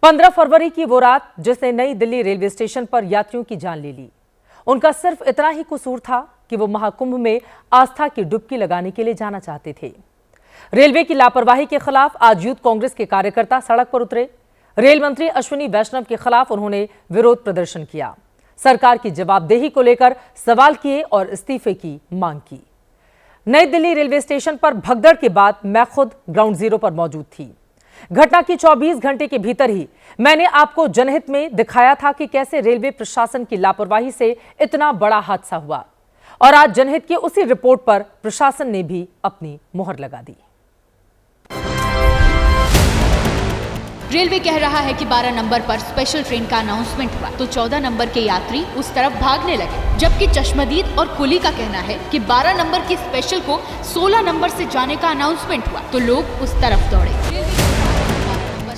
15 फरवरी की वो रात जिसने नई दिल्ली रेलवे स्टेशन पर यात्रियों की जान ले ली, उनका सिर्फ इतना ही कसूर था कि वो महाकुंभ में आस्था की डुबकी लगाने के लिए जाना चाहते थे। रेलवे की लापरवाही के खिलाफ आज यूथ कांग्रेस के कार्यकर्ता सड़क पर उतरे। रेल मंत्री अश्विनी वैष्णव के खिलाफ उन्होंने विरोध प्रदर्शन किया, सरकार की जवाबदेही को लेकर सवाल किए और इस्तीफे की मांग की। नई दिल्ली रेलवे स्टेशन पर भगदड़ के बाद मैं खुद ग्राउंड जीरो पर मौजूद थी। घटना की 24 घंटे के भीतर ही मैंने आपको जनहित में दिखाया था कि कैसे रेलवे प्रशासन की लापरवाही से इतना बड़ा हादसा हुआ, और आज जनहित की उसी रिपोर्ट पर प्रशासन ने भी अपनी मुहर लगा दी। रेलवे कह रहा है कि 12 नंबर पर स्पेशल ट्रेन का अनाउंसमेंट हुआ तो 14 नंबर के यात्री उस तरफ भागने लगे, जबकि चश्मदीद और कुली का कहना है कि 12 नंबर की स्पेशल को 16 नंबर से जाने का अनाउंसमेंट हुआ तो लोग उस तरफ दौड़े।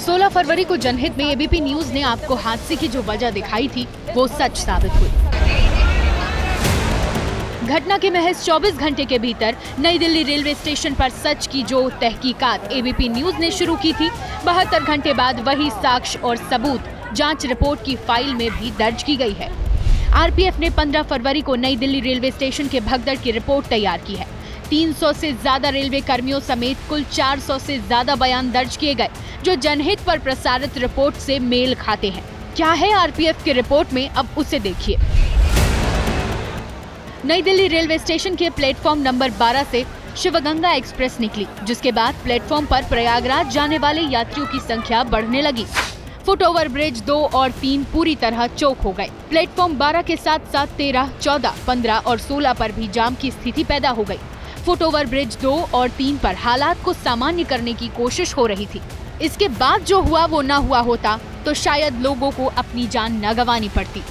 16 फरवरी को जनहित में एबीपी न्यूज ने आपको हादसे की जो वजह दिखाई थी वो सच साबित हुई। घटना के महज 24 घंटे के भीतर नई दिल्ली रेलवे स्टेशन पर सच की जो तहकीकात एबीपी न्यूज ने शुरू की थी, 72 घंटे बाद वही साक्ष्य और सबूत जांच रिपोर्ट की फाइल में भी दर्ज की गई है। आरपीएफ ने 15 फरवरी को नई दिल्ली रेलवे स्टेशन के भगदड़ की रिपोर्ट तैयार की है। 300 से ज्यादा रेलवे कर्मियों समेत कुल 400 से ज्यादा बयान दर्ज किए गए, जो जनहित पर प्रसारित रिपोर्ट से मेल खाते हैं। क्या है आरपीएफ की रिपोर्ट में, अब उसे देखिए। नई दिल्ली रेलवे स्टेशन के प्लेटफॉर्म नंबर 12 से शिवगंगा एक्सप्रेस निकली, जिसके बाद प्लेटफॉर्म पर प्रयागराज जाने वाले यात्रियों की संख्या बढ़ने लगी। फुटओवर ब्रिज 2 और 3 पूरी तरह चौक हो गए। प्लेटफॉर्म 12 के साथ साथ 13, 14, 15 और 16 पर भी जाम की स्थिति पैदा हो गई। फुटओवर ब्रिज 2 और 3 पर हालात को सामान्य करने की कोशिश हो रही थी। इसके बाद जो हुआ वो न हुआ होता तो शायद लोगों को अपनी जान न गंवानी पड़ती।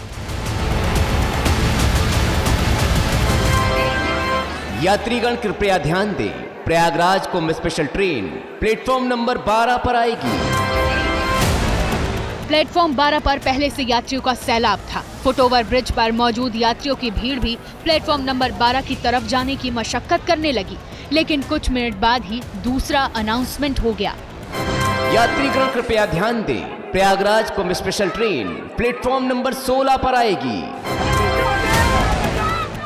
यात्रीगण कृपया ध्यान दें, प्रयागराज को स्पेशल ट्रेन प्लेटफॉर्म नंबर 12 पर आएगी। प्लेटफॉर्म 12 पर पहले से यात्रियों का सैलाब था। फुटओवर ब्रिज पर मौजूद यात्रियों की भीड़ भी प्लेटफॉर्म नंबर 12 की तरफ जाने की मशक्कत करने लगी, लेकिन कुछ मिनट बाद ही दूसरा अनाउंसमेंट हो गया। यात्रीगण कृपया ध्यान दें, प्रयागराज को स्पेशल ट्रेन प्लेटफॉर्म नंबर 16 पर आएगी।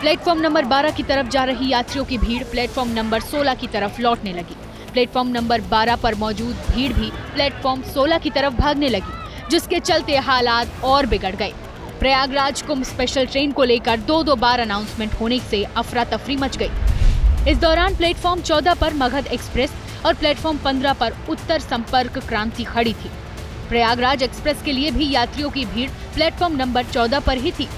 प्लेटफॉर्म नंबर 12 की तरफ जा रही यात्रियों की भीड़ प्लेटफॉर्म नंबर 16 की तरफ लौटने लगी। प्लेटफॉर्म नंबर 12 पर मौजूद भीड़ भी प्लेटफॉर्म 16 की तरफ भागने लगी, जिसके चलते हालात और बिगड़ गए। प्रयागराज कुंभ स्पेशल ट्रेन को लेकर 2-2 बार अनाउंसमेंट होने से अफरा तफरी मच गई। इस दौरान प्लेटफॉर्म 14 पर मगध एक्सप्रेस और प्लेटफॉर्म 15 पर उत्तर संपर्क क्रांति खड़ी थी। प्रयागराज एक्सप्रेस के लिए भी यात्रियों की भीड़ प्लेटफॉर्म नंबर 14 पर ही थी।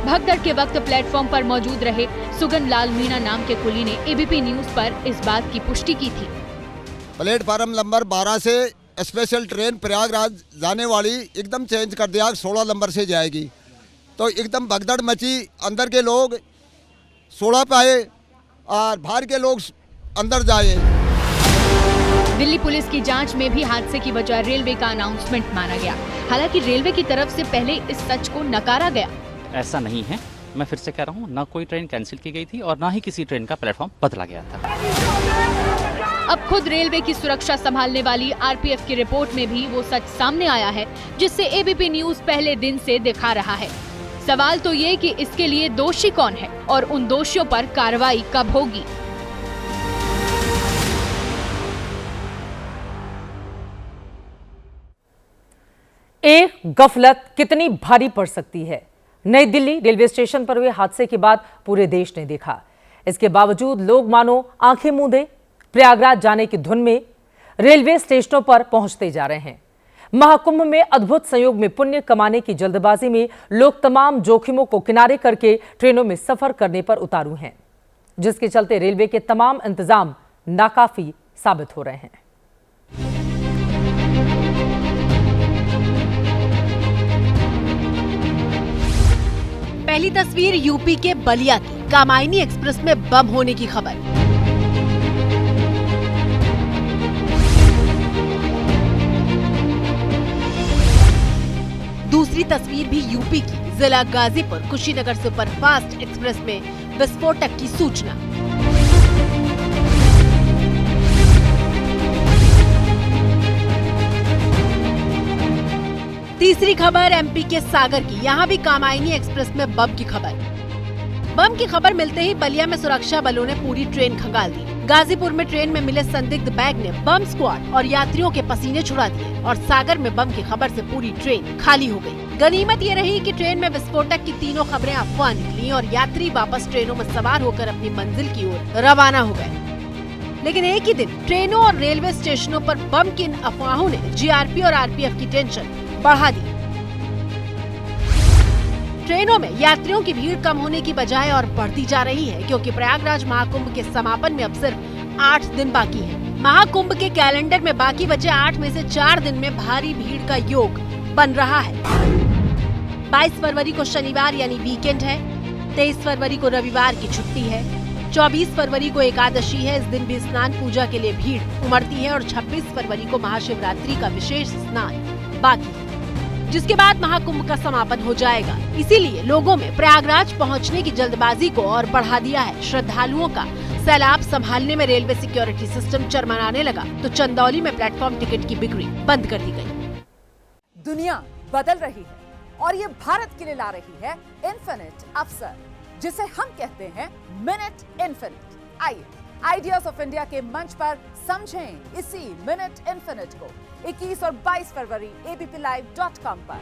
भगदड़ के वक्त प्लेटफॉर्म पर मौजूद रहे सुगन लाल मीणा नाम के कुली ने एबीपी न्यूज पर इस बात की पुष्टि की थी। प्लेटफॉर्म नंबर 12 से स्पेशल ट्रेन प्रयागराज जाने वाली एकदम चेंज कर दिया, 16 नंबर से जाएगी। तो एकदम भगदड़ मची, अंदर के लोग 16 पे आए और बाहर के लोग अंदर जाए। दिल्ली पुलिस की जांच में भी हादसे की वजह रेलवे का अनाउंसमेंट माना गया। हालांकि रेलवे की तरफ से पहले इस सच को नकारा गया। ऐसा नहीं है, मैं फिर से कह रहा हूँ, ना कोई ट्रेन कैंसिल की गई थी और ना ही किसी ट्रेन का प्लेटफॉर्म बदला गया था। अब खुद रेलवे की सुरक्षा संभालने वाली आरपीएफ की रिपोर्ट में भी वो सच सामने आया है, जिससे एबीपी न्यूज पहले दिन से दिखा रहा है। सवाल तो ये कि इसके लिए दोषी कौन है और उन दोषियों पर कार्रवाई कब होगी। एक गफलत कितनी भारी पड़ सकती है, नई दिल्ली रेलवे स्टेशन पर हुए हादसे के बाद पूरे देश ने देखा। इसके बावजूद लोग मानो आंखें मूंदे प्रयागराज जाने की धुन में रेलवे स्टेशनों पर पहुंचते जा रहे हैं। महाकुंभ में अद्भुत संयोग में पुण्य कमाने की जल्दबाजी में लोग तमाम जोखिमों को किनारे करके ट्रेनों में सफर करने पर उतारू हैं, जिसके चलते रेलवे के तमाम इंतजाम नाकाफी साबित हो रहे हैं। पहली तस्वीर यूपी के बलिया की कामायनी एक्सप्रेस में बम होने की खबर। दूसरी तस्वीर भी यूपी की, जिला गाजीपुर कुशीनगर सुपरफास्ट एक्सप्रेस में विस्फोटक की सूचना। तीसरी खबर एमपी के सागर की। यहाँ भी कामायनी एक्सप्रेस में बम की खबर। बम की खबर मिलते ही बलिया में सुरक्षा बलों ने पूरी ट्रेन खंगाल दी। गाजीपुर में ट्रेन में मिले संदिग्ध बैग ने बम स्क्वाड और यात्रियों के पसीने छुड़ा दिए और सागर में बम की खबर से पूरी ट्रेन खाली हो गई। गनीमत ये रही कि ट्रेन में विस्फोटक की तीनों खबरें अफवाह निकली और यात्री वापस ट्रेनों में सवार होकर अपनी मंजिल की ओर रवाना हो गए। लेकिन एक ही दिन ट्रेनों और रेलवे स्टेशनों पर बम की इन अफवाहों ने जीआरपी और आरपीएफ की टेंशन बढ़ा दी। ट्रेनों में यात्रियों की भीड़ कम होने की बजाय और बढ़ती जा रही है, क्योंकि प्रयागराज महाकुंभ के समापन में अब सिर्फ 8 दिन बाकी है। महाकुंभ के कैलेंडर में बाकी बचे 8 में से 4 दिन में भारी भीड़ का योग बन रहा है। 22 फरवरी को शनिवार यानी वीकेंड है, 23 फरवरी को रविवार की छुट्टी है, 24 फरवरी को एकादशी है। इस दिन भी स्नान पूजा के लिए भीड़ उमड़ती है और 26 फरवरी को महाशिवरात्रि का विशेष स्नान बाकी है, जिसके बाद महाकुंभ का समापन हो जाएगा। इसीलिए लोगों में प्रयागराज पहुंचने की जल्दबाजी को और बढ़ा दिया है। श्रद्धालुओं का सैलाब संभालने में रेलवे सिक्योरिटी सिस्टम चरमराने लगा तो चंदौली में प्लेटफॉर्म टिकट की बिक्री बंद कर दी गई। दुनिया बदल रही है और ये भारत के लिए ला रही है इन्फिनिट अवसर, जिसे हम कहते हैं मिनट इन्फिनिट। आइए आइडियाज ऑफ इंडिया के मंच पर समझें इसी मिनट इन्फिनिट को 21 और 22 फरवरी abplive.com पर।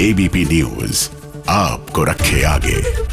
एबीपी न्यूज आपको रखे आगे।